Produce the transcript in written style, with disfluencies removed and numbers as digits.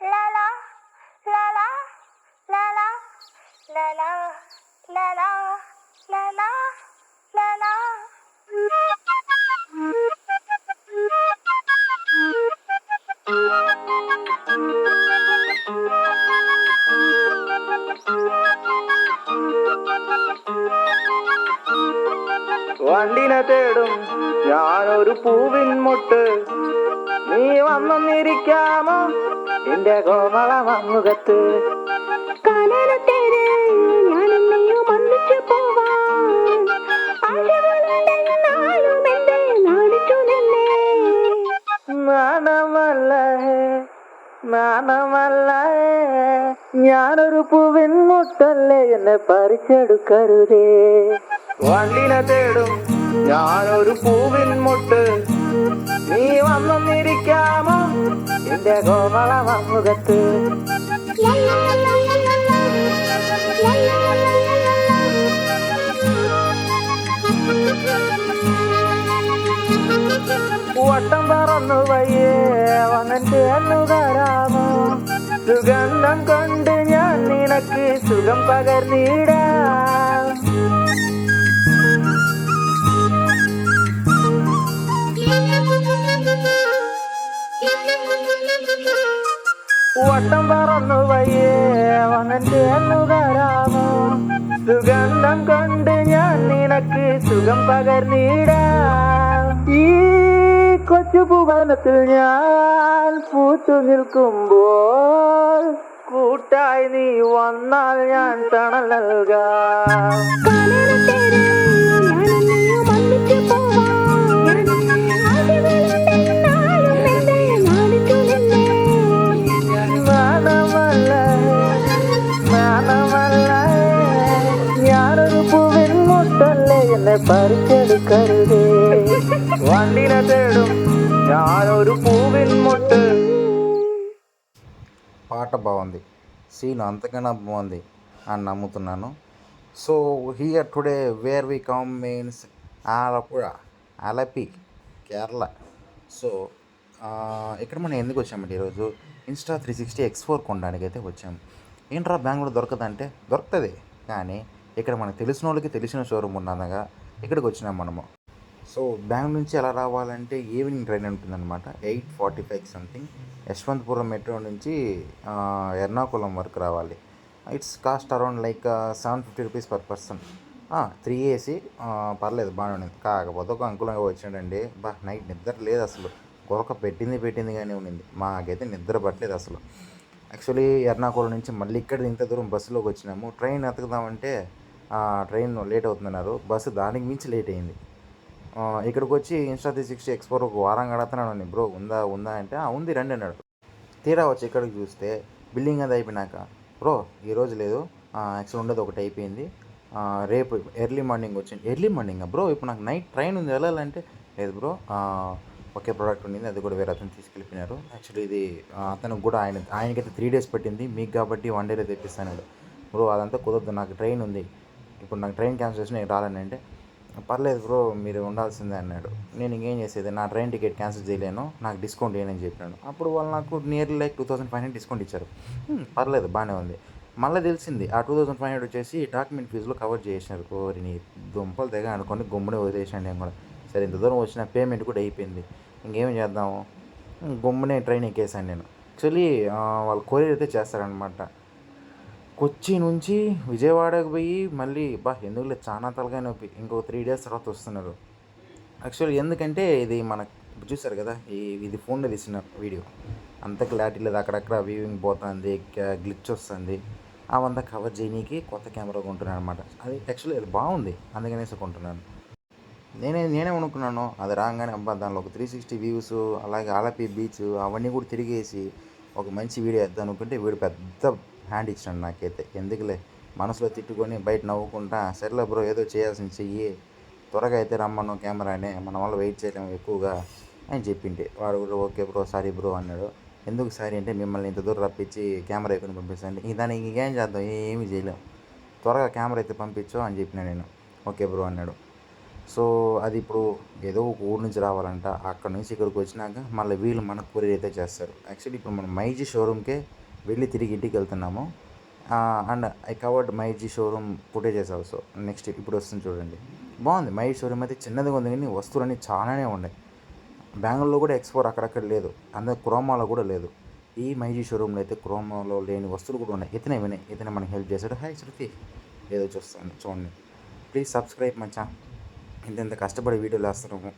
la la la la la la la la la la la la la la. വണ്ടിന തേടും ഞാനൊരു പൂവിൻ മുട്ട്, നീ വന്നിരിക്കാമോ എന്റെ കോമള മമ്മുഖത്ത്. നാണമല്ല ഞാനൊരു പൂവിൻ മുട്ടല്ലേ, എന്നെ പറിച്ചെടുക്കരുതേ. വണ്ടിന തേടും ഞാനൊരു പൂവിൻ മുട്ട്, നീ വന്നിരിക്കാമോ എന്റെ കോമള മമ്മുഖത്ത്. വട്ടം പറന്നു വയ്യേ വന്നിട്ട് എന്നു തരാമോ, സുഗന്ധം കൊണ്ട് ഞാൻ നിനക്ക് സുഖം പകർന്നിടാം. വട്ടം പറന്നു വയ്യേ വന്നിട്ട് എന്നു തരാമോ, സുഗന്ധം കൊണ്ട് ഞാൻ നിനക്ക് സുഖം പകർന്നിടാം. ഈ കൊച്ചു ഭുവനത്തിൽ ഞാൻ പൂത്തു നിൽക്കുമ്പോൾ കൂട്ടായി നീ വന്നാൽ ഞാൻ തണൽ നൽകാം. ഞാനൊരു പൂവിൻ മുട്ടല്ലേ, എന്നെ പറിച്ചെടുക്കരുതേ. వండిన తేడుం ഞാനొരു పూవిన్ ముట్టు. పాట బాగుంది, సీన్ అంతకన్నా బాగుంది అని నమ్ముతున్నాను. So here today where we come means Alappuzha, Alleppey, Kerala. సో ఇక్కడ మనం ఎందుకు వచ్చామంటే ఈరోజు Insta360 X4 కొనడానికి అయితే వచ్చాము. ఏంట్రా బెంగళూరు దొరకదంటే దొరుకుతుంది, కానీ ఇక్కడ మనకు తెలిసిన వాళ్ళకి తెలిసిన షోరూమ్ ఉన్నదగా ఇక్కడికి వచ్చినాం మనము. సో బెంగళూరు నుంచి ఎలా రావాలంటే ఈవినింగ్ ట్రైన్ ఉంటుందన్నమాట, 8:45 సంథింగ్. యశ్వంతపురం మెట్రో నుంచి ఎర్నాకుళం వరకు రావాలి. It's cost around like 750 rupees per person. 3 AC పర్లేదు, బాగానే ఉంది. కాకపోతే ఒక అనుకూలంగా వచ్చాడండి, నైట్ నిద్ర లేదు అసలు. కొరక పెట్టింది కానీ ఉండింది, మాకైతే నిద్ర పట్టలేదు అసలు. యాక్చువల్లీ ఎర్నాకుళం నుంచి మళ్ళీ ఇక్కడ ఇంత దూరం బస్సులోకి వచ్చినాము. ట్రైన్ ఎతకదామంటే ట్రైన్ లేట్ అవుతుందన్నారు, బస్సు దానికి మించి లేట్ అయింది. ఇక్కడికి వచ్చి Insta360 X4 ఒక వారం కడుతున్నాను. బ్రో ఉందా అంటే ఉంది రండి అన్నాడు. తీరా వచ్చి ఇక్కడికి చూస్తే బిల్డింగ్ అది అయిపోయినాక, బ్రో ఈరోజు లేదు, యాక్చువల్ ఉండదు ఒకటి అయిపోయింది, రేపు ఎర్లీ మార్నింగ్ వచ్చింది. ఎర్లీ మార్నింగ్ బ్రో, ఇప్పుడు నాకు నైట్ ట్రైన్ ఉంది వెళ్ళాలంటే, లేదు బ్రో ఒకే ప్రోడక్ట్ ఉండింది, అది కూడా వేరే అతను తీసుకెళ్ళిపోయినారు. యాక్చువల్లీ ఇది అతనికి కూడా ఆయనకైతే 3 days పట్టింది, మీకు కాబట్టి 1 dayలో తెప్పిస్తాను. బ్రో అదంతా కుదరదు, నాకు ట్రైన్ ఉంది, ఇప్పుడు నాకు ట్రైన్ క్యాన్సిల్ చేసి నేను రాలేను అంటే, పర్లేదు బ్రో మీరు ఉండాల్సిందే అన్నాడు. నేను ఇంకేం చేసేది, నా ట్రైన్ టికెట్ క్యాన్సిల్ చేయలేను, నాకు డిస్కౌంట్ ఏనని చెప్పినాను. అప్పుడు వాళ్ళు నాకు నియర్లీ లైక్ 2500 డిస్కౌంట్ ఇచ్చారు. పర్లేదు బాగానే ఉంది. మళ్ళీ తెలిసింది ఆ 2500 వచ్చేసి డాక్యుమెంట్ ఫీజులో కవర్ చేసినారు. కోరిని దుంపలు తెగ అనుకోండి గమ్మునే వదిలేసాను నేను కూడా. సరే ఇంత దూరం వచ్చిన పేమెంట్ కూడా అయిపోయింది, ఇంకేం చేద్దాము, గమ్మునే ట్రైన్ ఎక్కేసాను నేను. యాక్చువల్లీ వాళ్ళు కొరియర్ అయితే చేస్తారనమాట. కొచ్చి నుంచి విజయవాడకు పోయి మళ్ళీ ఎందుకులే చాలా తలకాయ నొప్పి, ఇంకో 3 days తర్వాత వస్తున్నారు. యాక్చువల్లీ ఎందుకంటే ఇది మనకు చూసారు కదా, ఇది ఫోన్లో తీసిన వీడియో, అంత క్లారిటీ లేదు, అక్కడక్కడ వ్యూవింగ్ పోతుంది, గ్లిచ్ వస్తుంది. అవంతా కవర్ చేయనీకి కొత్త కెమెరా కొంటున్నాను అనమాట. అది యాక్చువల్లీ అది బాగుంది, అందుకనేసి కొంటున్నాను. నేనే అనుకున్నాను, అది రాగానే దానిలో ఒక 360 వ్యూస్, అలాగే ఆలపి బీచ్ అవన్నీ కూడా తిరిగేసి ఒక మంచి వీడియో వేద్దాం అనుకుంటే వీడు పెద్ద హ్యాండ్ ఇచ్చినాడు నాకైతే. ఎందుకులే మనసులో తిట్టుకొని బయట నవ్వుకుంటా, సరేలే బ్రో ఏదో చేయాల్సింది చెయ్యి, త్వరగా అయితే రమ్మను కెమెరానే, మన వల్ల వెయిట్ చేయలేము ఎక్కువగా అని చెప్పింటే, వాడు కూడా ఓకే బ్రో సారీ బ్రో అన్నాడు. ఎందుకు సారీ అంటే, మిమ్మల్ని ఇంత దూరం రప్పించి కెమెరా ఎక్కువ పంపిస్తాను, దానికి ఇంకేం చేద్దాం, ఏమీ చేయలేం, త్వరగా కెమెరా అయితే పంపించు అని చెప్పిన నేను. ఓకే బ్రో అన్నాడు. సో అది ఇప్పుడు ఏదో ఒక ఊరు నుంచి రావాలంట, అక్కడ నుంచి ఇక్కడికి వచ్చినాక మళ్ళీ వీళ్ళు మన కొరియర్ అయితే చేస్తారు. యాక్చువల్లీ ఇప్పుడు మనం మైజీ షోరూమ్కే వెళ్ళి తిరిగి ఇంటికి వెళ్తున్నాము. And I covered MyG showroom footages also. Next ఇప్పుడు వస్తుంది చూడండి. బాగుంది మైజీ షోరూమ్ అయితే, చిన్నదిగా ఉంది కానీ వస్తువులన్నీ చాలానే ఉన్నాయి. బెంగళూరులో కూడా ఎక్స్పోర్ అక్కడక్కడ లేదు, అందరు క్రోమాలో కూడా లేదు. ఈ మైజీ షోరూమ్లో అయితే క్రోమాలో లేని వస్తువులు కూడా ఉన్నాయి. ఇతనే మనకి హెల్ప్ చేశాడు. హాయ్ శృతి, ఏదో చూస్తాను చూడండి. ప్లీజ్ సబ్స్క్రైబ్ మచ్చా, ఇంత కష్టపడి వీడియోలు వేస్తున్నాము.